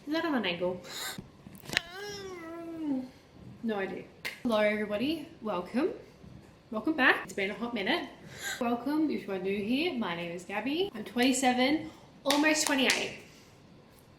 Is that on an angle? No idea. Hello everybody, welcome back. It's been a hot minute. Welcome if you are new here. My name is Gabby. I'm 27, almost 28.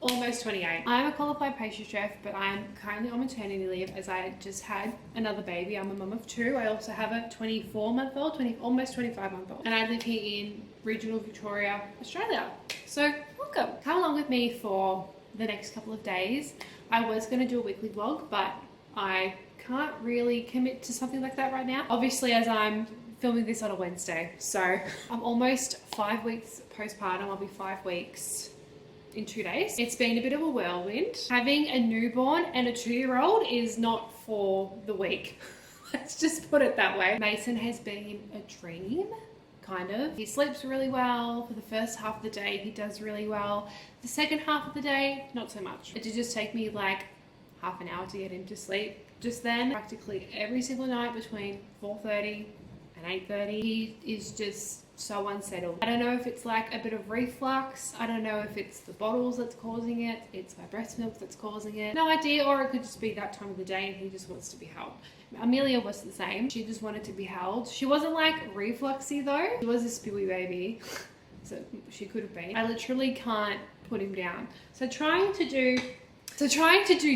I'm a qualified pastry chef, but I'm currently on maternity leave as I just had another baby. I'm a mum of two. I also have a 24-month-old, almost 25-month-old, and I live here in regional Victoria, Australia. So welcome. Come along with me for the next couple of days. I was going to do a weekly vlog, but I can't really commit to something like that right now. Obviously, as I'm filming this on a Wednesday, so I'm almost 5 weeks postpartum. I'll be 5 weeks in 2 days. It's been a bit of a whirlwind. Having a newborn and a 2-year-old is not for the weak. Let's just put it that way. Mason has been a dream, kind of. He sleeps really well. For the first half of the day, he does really well. The second half of the day, not so much. It did just take me like half an hour to get him to sleep. Just then, practically every single night between 4:30 and 8:30, he is just so unsettled. I don't know if it's like a bit of reflux. I don't know if it's the bottles that's causing it. It's my breast milk that's causing it. No idea, or it could just be that time of the day and he just wants to be held. Amelia was the same. She just wanted to be held. She wasn't like refluxy though. She was a spewy baby. So she could have been. I literally can't put him down. So trying to do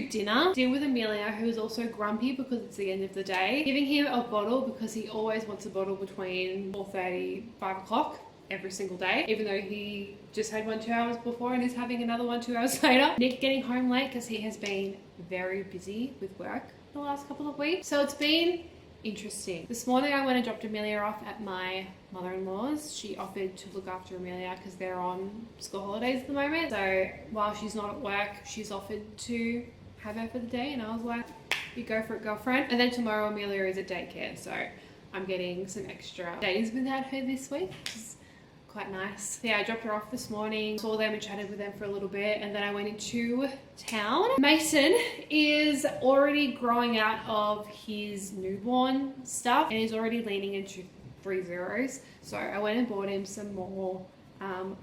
dinner, deal with Amelia, who is also grumpy because it's the end of the day. Giving him a bottle because he always wants a bottle between 4:30, 5 o'clock every single day, even though he just had one 2 hours before and is having another one 2 hours later. Nick getting home late because he has been very busy with work the last couple of weeks. So it's been interesting. This morning I went and dropped Amelia off at my mother-in-law's. She offered to look after Amelia because they're on school holidays at the moment. So while she's not at work, she's offered to have her for the day, and I was like, you go for it, girlfriend. And then tomorrow Amelia is at daycare, so I'm getting some extra days without her this week, which is quite nice. Yeah, I dropped her off this morning, saw them and chatted with them for a little bit, and then I went into town. Mason is already growing out of his newborn stuff and he's already leaning into 3 zeros. So I went and bought him some more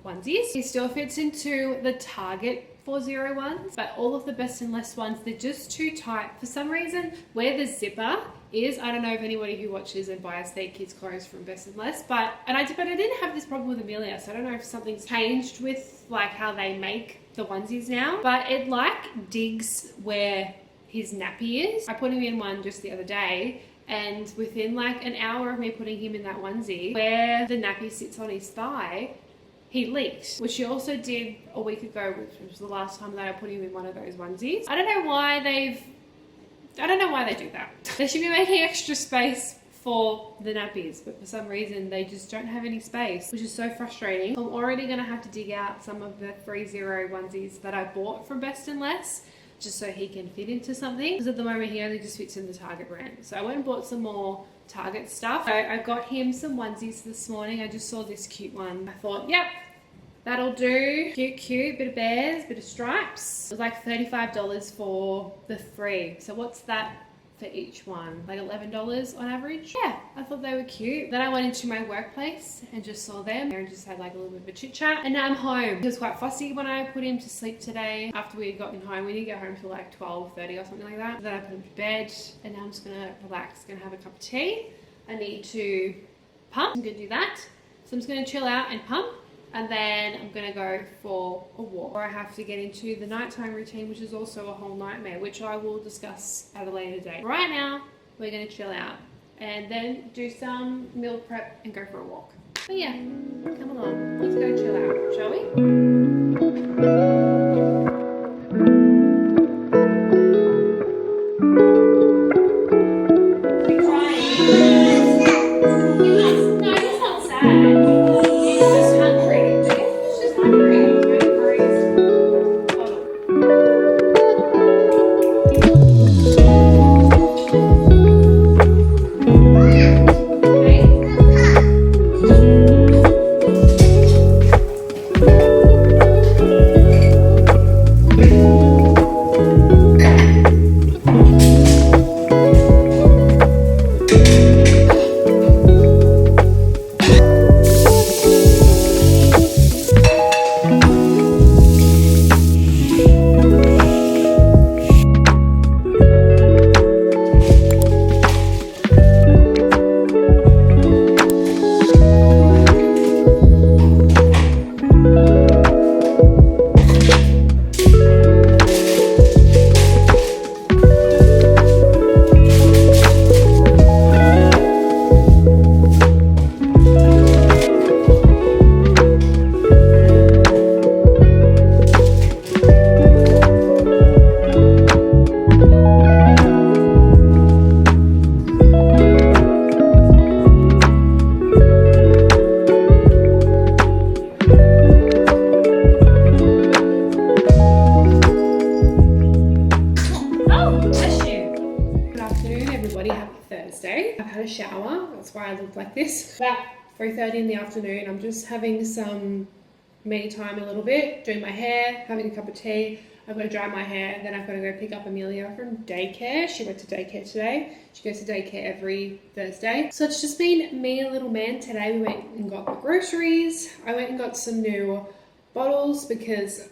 onesies. He still fits into the Target 4-0 ones, but all of the Best and Less ones, they're just too tight. For some reason, where the zipper is, I don't know if anybody who watches and buys their kids' clothes from Best and Less, but I didn't have this problem with Amelia, so I don't know if something's changed with like how they make the onesies now, but it like digs where his nappy is. I put him in one just the other day, and within like an hour of me putting him in that onesie, where the nappy sits on his thigh, he leaked, which he also did a week ago, which was the last time that I put him in one of those onesies. I don't know why they do that. They should be making extra space for the nappies, but for some reason they just don't have any space, which is so frustrating. I'm already gonna have to dig out some of the 3-0 onesies that I bought from Best and Less, just so he can fit into something, because at the moment he only just fits in the Target brand. So I went and bought some more Target stuff. So I got him some onesies this morning. I just saw this cute one. I thought, yep, that'll do. Cute, bit of bears, bit of stripes. It was like $35 for the 3. So what's that for each one? Like $11 on average? Yeah, I thought they were cute. Then I went into my workplace and just saw them and just had like a little bit of a chit chat. And now I'm home. He was quite fussy when I put him to sleep today. After we had gotten home, we didn't get home till like 12:30 or something like that. Then I put him to bed, and now I'm just gonna relax, gonna have a cup of tea. I need to pump. I'm gonna do that. So I'm just gonna chill out and pump. And then I'm gonna go for a walk, or I have to get into the nighttime routine, which is also a whole nightmare, which I will discuss at a later date. Right now, we're gonna chill out and then do some meal prep and go for a walk. But yeah, come along. Let's go chill out, shall we? shower. That's why I look like this. About 3:30 in the afternoon, I'm just having some me time a little bit, doing my hair, having a cup of tea. I've got to dry my hair, then I've got to go pick up Amelia from daycare. She went to daycare today. She goes to daycare every Thursday. So it's just been me and a little man today. We went and got the groceries. I went and got some new bottles because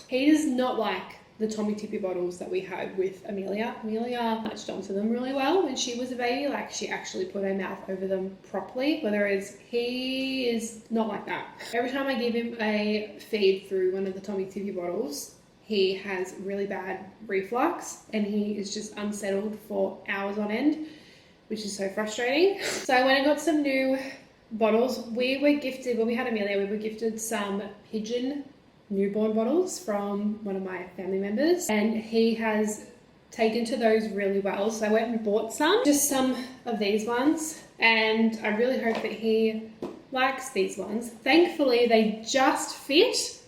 he does not like the Tommy Tippy bottles that we had with Amelia. Amelia latched onto them really well when she was a baby. Like, she actually put her mouth over them properly, whereas he is not like that. Every time I give him a feed through one of the Tommy Tippy bottles, he has really bad reflux and he is just unsettled for hours on end, which is so frustrating. So I went and got some new bottles. We were gifted, when we had Amelia, we were gifted some pigeon newborn bottles from one of my family members, and he has taken to those really well. So I went and bought some of these ones, and I really hope that he likes these ones. Thankfully, they just fit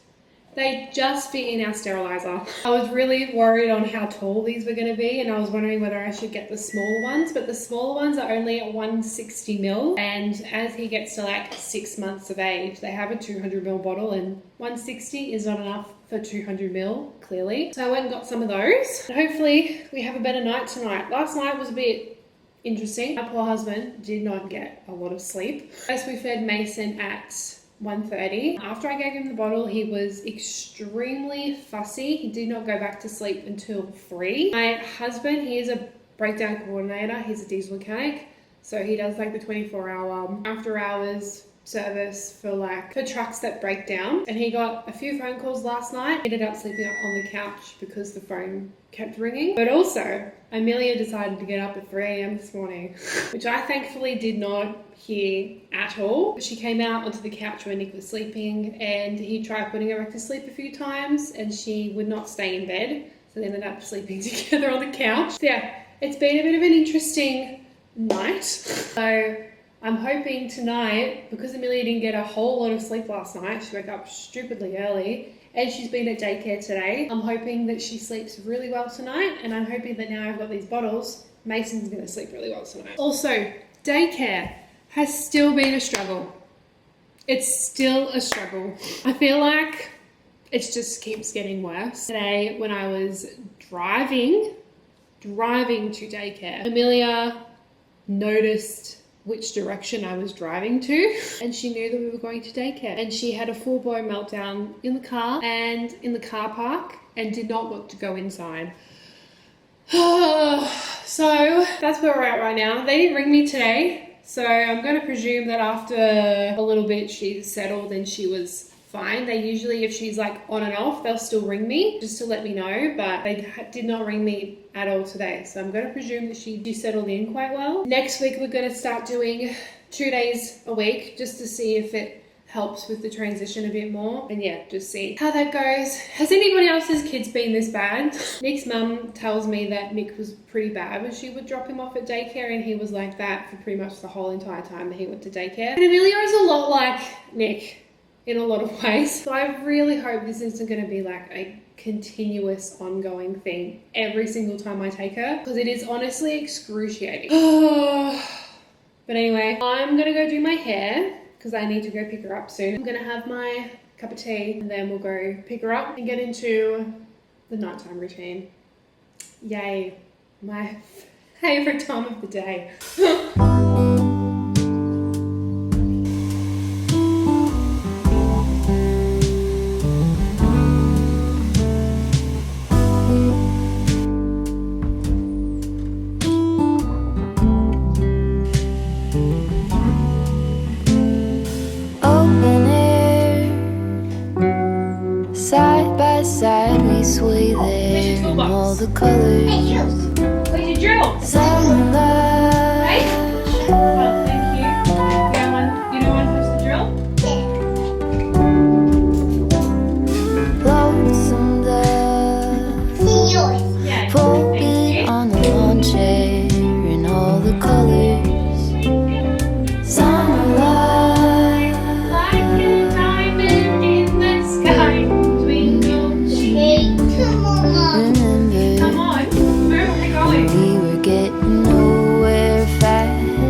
in our sterilizer. I was really worried on how tall these were going to be, and I was wondering whether I should get the smaller ones, but the smaller ones are only at 160 ml, and as he gets to like 6 months of age, they have a 200 ml bottle, and 160 is not enough for 200 ml, clearly. So I went and got some of those. And hopefully we have a better night tonight. Last night was a bit interesting. My poor husband did not get a lot of sleep. As we fed Mason at 1:30. After I gave him the bottle, he was extremely fussy. He did not go back to sleep until 3. My husband, he is a breakdown coordinator. He's a diesel mechanic. So he does like the 24-hour after hours service for trucks that break down. And he got a few phone calls last night. Ended up sleeping up on the couch because the phone kept ringing. But also, Amelia decided to get up at 3 a.m. this morning, which I thankfully did not hear at all. She came out onto the couch when Nick was sleeping, and he tried putting her back to sleep a few times, and she would not stay in bed. So they ended up sleeping together on the couch. So yeah, it's been a bit of an interesting night. So I'm hoping tonight, because Amelia didn't get a whole lot of sleep last night, she woke up stupidly early, and she's been at daycare today. I'm hoping that she sleeps really well tonight, and I'm hoping that now I've got these bottles, Mason's going to sleep really well tonight. Also, daycare has still been a struggle. It's still a struggle. I feel like it just keeps getting worse. Today, when I was driving to daycare, Amelia noticed which direction I was driving to, and she knew that we were going to daycare, and she had a full-blown meltdown in the car and in the car park and did not want to go inside. So that's where we're at right now. They didn't ring me today, so I'm going to presume that after a little bit she's settled and she was fine. They usually, if she's like on and off, they'll still ring me just to let me know, but they did not ring me at all today. So I'm going to presume that she settled in quite well. Next week, we're going to start doing 2 days a week just to see if it helps with the transition a bit more. And yeah, just see how that goes. Has anybody else's kids been this bad? Nick's mum tells me that Nick was pretty bad when she would drop him off at daycare, and he was like that for pretty much the whole entire time that he went to daycare. And Amelia is a lot like Nick in a lot of ways. So I really hope this isn't going to be like a continuous ongoing thing every single time I take her, because it is honestly excruciating. But anyway, I'm going to go do my hair because I need to go pick her up soon. I'm going to have my cup of tea and then we'll go pick her up and get into the nighttime routine. Yay, my favorite time of the day. Sway there in all the colors. Hey, Jules. Where's your drill? Sunlight. Hey? Oh, thank you. You don't want to touch the drill? Lonesome dove. Yeah. Folded on the lawn chair in all the colors. Sunlight. Like a diamond in the sky. Remember, Come on. Where are we going? we were getting nowhere fast.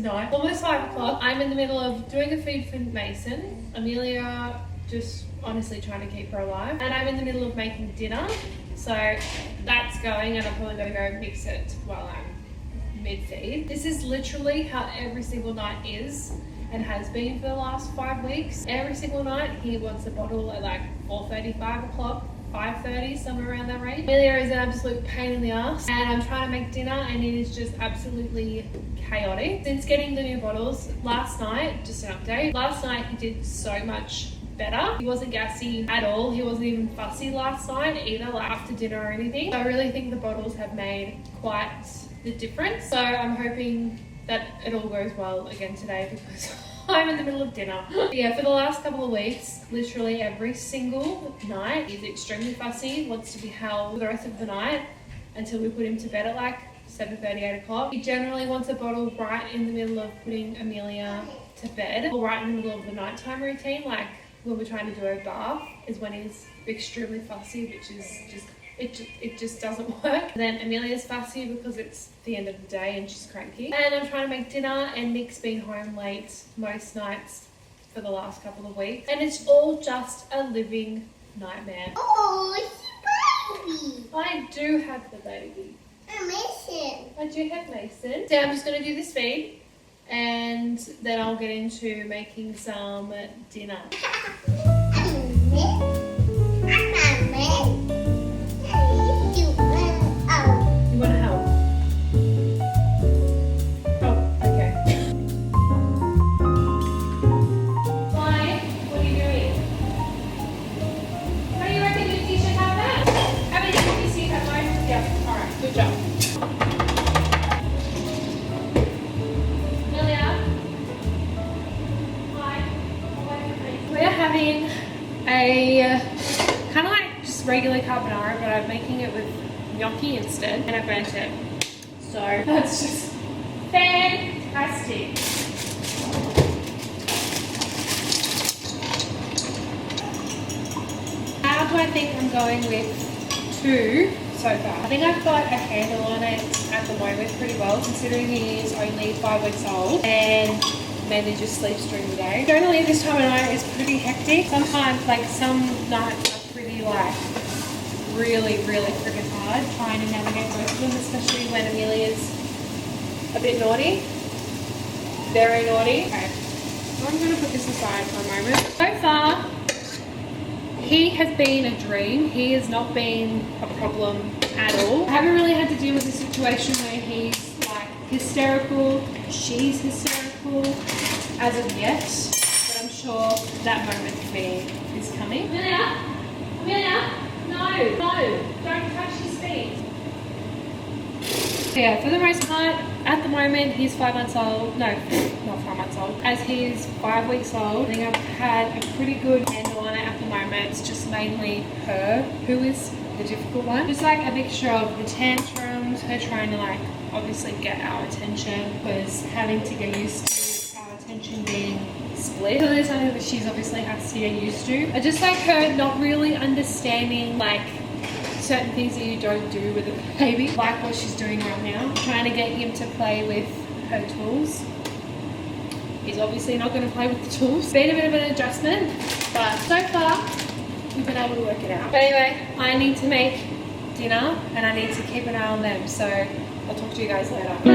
9, almost 5 o'clock. I'm in the middle of doing a feed for Mason. Amelia just honestly trying to keep her alive. And I'm in the middle of making dinner. So that's going, and I'm probably going to go mix it while I'm mid-feed. This is literally how every single night is and has been for the last 5 weeks. Every single night he wants a bottle at like 4:30, 5 o'clock, 5:30, somewhere around that range. Amelia is an absolute pain in the ass, and I'm trying to make dinner and it is just absolutely chaotic. Since getting the new bottles last night, just an update, last night he did so much better. He wasn't gassy at all. He wasn't even fussy last night either, like after dinner or anything. So I really think the bottles have made quite the difference. So I'm hoping that it all goes well again today because I'm in the middle of dinner. But yeah, for the last couple of weeks, literally every single night, he's extremely fussy, wants to be held for the rest of the night until we put him to bed at like 7:30, 8 o'clock. He generally wants a bottle right in the middle of putting Amelia to bed, or right in the middle of the nighttime routine, like when we're trying to do a bath is when he's extremely fussy, which is just it just doesn't work. And then Amelia's fussy because it's the end of the day and she's cranky. And I'm trying to make dinner, and Nick's been home late most nights for the last couple of weeks, and it's all just a living nightmare. Oh, it's a baby. I do have the baby. Mason. I do have Mason. So I'm just going to do this feed, and then I'll get into making some dinner. You want to help? Oh, okay. Hi, what are you doing? How do you reckon your t-shirt have that? How many cookies do you have, Mike? Yeah, alright, good job. Amelia? Hi. We're having a kind of like just regular carbonara, but I'm making it with gnocchi instead, and I burnt it. So that's just fantastic. How do I think I'm going with 2 so far? I think I've got a handle on it at the moment pretty well, considering he is only 5 weeks old and mainly just sleeps during the day. Generally this time of night is pretty hectic. Sometimes, like some nights are pretty like really freaking hard trying to navigate both of them, especially when Amelia's a bit naughty. Very naughty. Okay, so I'm going to put this aside for a moment. So far, he has been a dream. He has not been a problem at all. I haven't really had to deal with a situation where he's like hysterical, she's hysterical as of yet, but I'm sure that moment for me is coming. Amelia, no, don't touch his feet. Yeah, for the most part, at the moment, he's 5 months old. No, not 5 months old. As he's 5 weeks old, I think I've had a pretty good handle on it at the moment. It's just mainly her who is the difficult one. Just like a mixture of the tantrums, her trying to like obviously get our attention, because having to get used to our attention being split. So there's something that she's obviously has to get used to. I just like her not really understanding like certain things that you don't do with a baby, like what she's doing right now, trying to get him to play with her tools. He's obviously not going to play with the tools. Been a bit of an adjustment, but so far we've been able to work it out. But anyway, I need to make dinner and I need to keep an eye on them, so I'll talk to you guys later. No.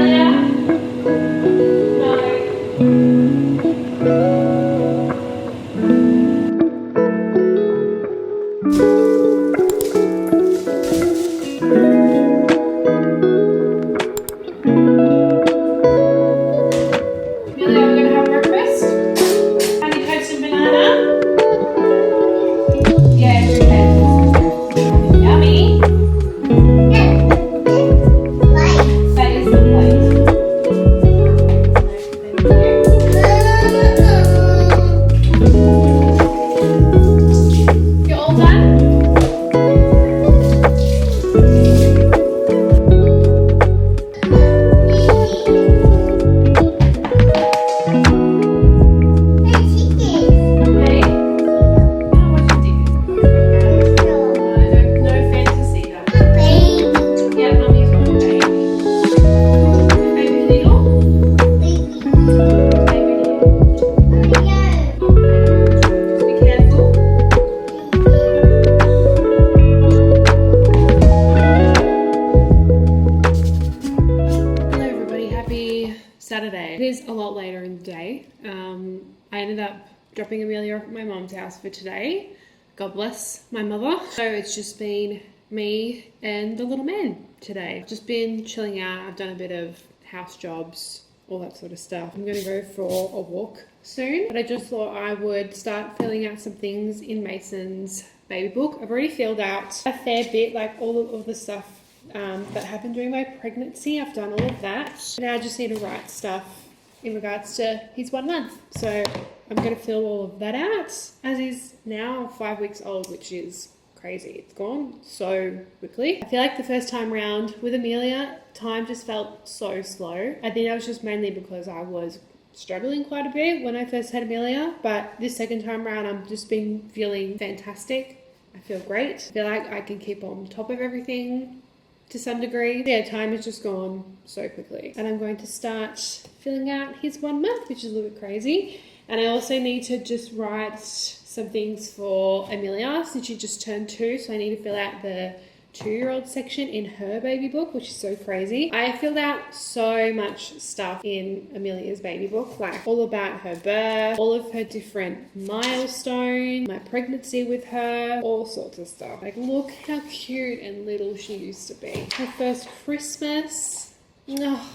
is a lot later in the day. I ended up dropping Amelia off at my mom's house for today. God bless my mother. So it's just been me and the little man today. I've just been chilling out. I've done a bit of house jobs, all that sort of stuff. I'm going to go for a walk soon, but I just thought I would start filling out some things in Mason's baby book. I've already filled out a fair bit, like all of the stuff that happened during my pregnancy. I've done all of that. Now I just need to write stuff in regards to his 1 month. So I'm going to fill all of that out, as he's now 5 weeks old, which is crazy. It's gone so quickly. I feel like the first time round with Amelia, time just felt so slow. I think that was just mainly because I was struggling quite a bit when I first had Amelia, but this second time around I'm just been feeling fantastic. I feel great. I feel like I can keep on top of everything to some degree. Yeah, time has just gone so quickly. And I'm going to start filling out his 1 month, which is a little bit crazy. And I also need to just write some things for Amelia since she just turned 2. So I need to fill out the 2-year-old section in her baby book, which is so crazy. I filled out so much stuff in Amelia's baby book, like all about her birth, all of her different milestones, my pregnancy with her, all sorts of stuff. Like, look how cute and little she used to be. Her first Christmas. Oh,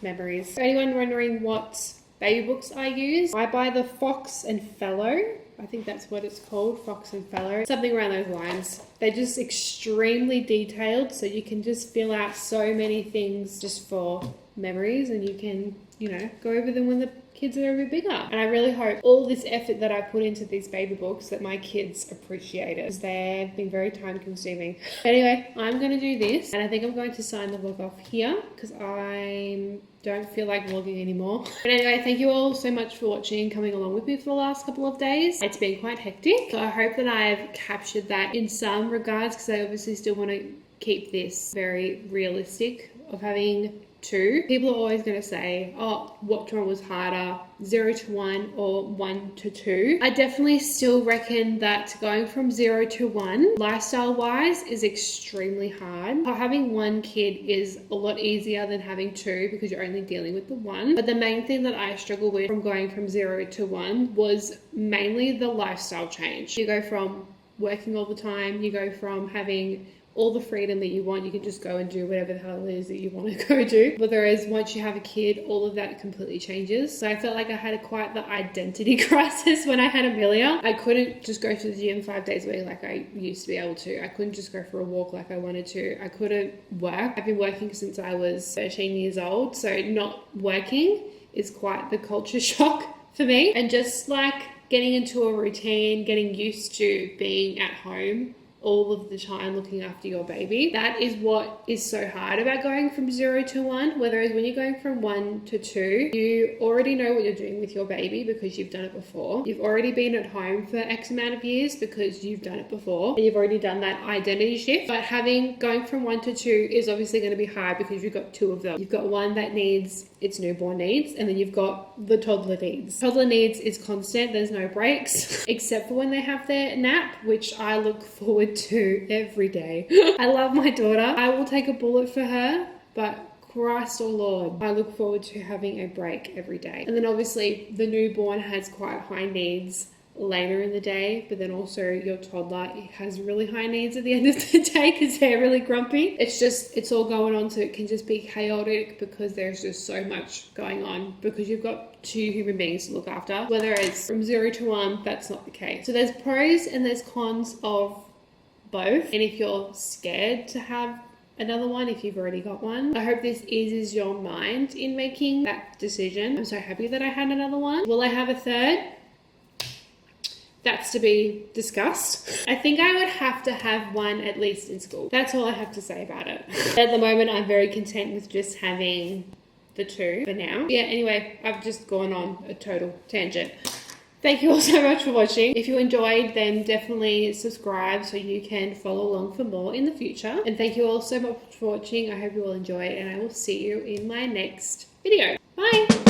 memories. For anyone wondering what baby books I use, I buy the Fox and Fellow. I think that's what it's called, Fox and Fellow. Something around those lines. They're just extremely detailed, so you can just fill out so many things just for memories, and you can, go over them when the kids are a bit bigger. And I really hope all this effort that I put into these baby books that my kids appreciate it, because they've been very time consuming. Anyway, I'm going to do this, and I think I'm going to sign the vlog off here because I don't feel like vlogging anymore. But anyway, thank you all so much for watching and coming along with me for the last couple of days. It's been quite hectic, so I hope that I've captured that in some regards, because I obviously still want to keep this very realistic of having 2. People are always going to say, oh, what one was harder, 0 to 1 or 1 to 2? I definitely still reckon that going from 0 to 1, lifestyle wise, is extremely hard. Having 1 kid is a lot easier than having 2 because you're only dealing with the 1. But the main thing that I struggled with from going from 0 to 1 was mainly the lifestyle change. You go from working all the time, you go from having all the freedom that you want. You can just go and do whatever the hell it is that you want to go do. But whereas once you have a kid, all of that completely changes. So I felt like I had quite the identity crisis when I had Amelia. I couldn't just go to the gym 5 days a week like I used to be able to. I couldn't just go for a walk like I wanted to. I couldn't work. I've been working since I was 13 years old. So not working is quite the culture shock for me. And just like getting into a routine, getting used to being at home all of the time looking after your baby. That is what is so hard about going from 0 to 1. Whereas when you're going from 1 to 2, you already know what you're doing with your baby because you've done it before. You've already been at home for X amount of years because you've done it before. And you've already done that identity shift. But going from 1 to 2 is obviously going to be hard because you've got 2 of them. You've got one that needs its newborn needs, and then you've got the toddler needs. Toddler needs is constant. There's no breaks except for when they have their nap, which I look forward to every day. I love my daughter. I will take a bullet for her, but Christ, oh Lord, I look forward to having a break every day. And then obviously the newborn has quite high needs later in the day, but then also your toddler has really high needs at the end of the day because they're really grumpy. It's all going on, so it can just be chaotic because there's just so much going on because you've got 2 human beings to look after. Whereas from 0 to 1, that's not the case. So there's pros and there's cons of both. And if you're scared to have another one, if you've already got one, I hope this eases your mind in making that decision. I'm so happy that I had another one. Will I have a third? That's to be discussed. I think I would have to have one at least in school. That's all I have to say about it. At the moment, I'm very content with just having the 2 for now. Yeah, anyway, I've just gone on a total tangent. Thank you all so much for watching. If you enjoyed, then definitely subscribe so you can follow along for more in the future. And thank you all so much for watching. I hope you all enjoy it, and I will see you in my next video. Bye!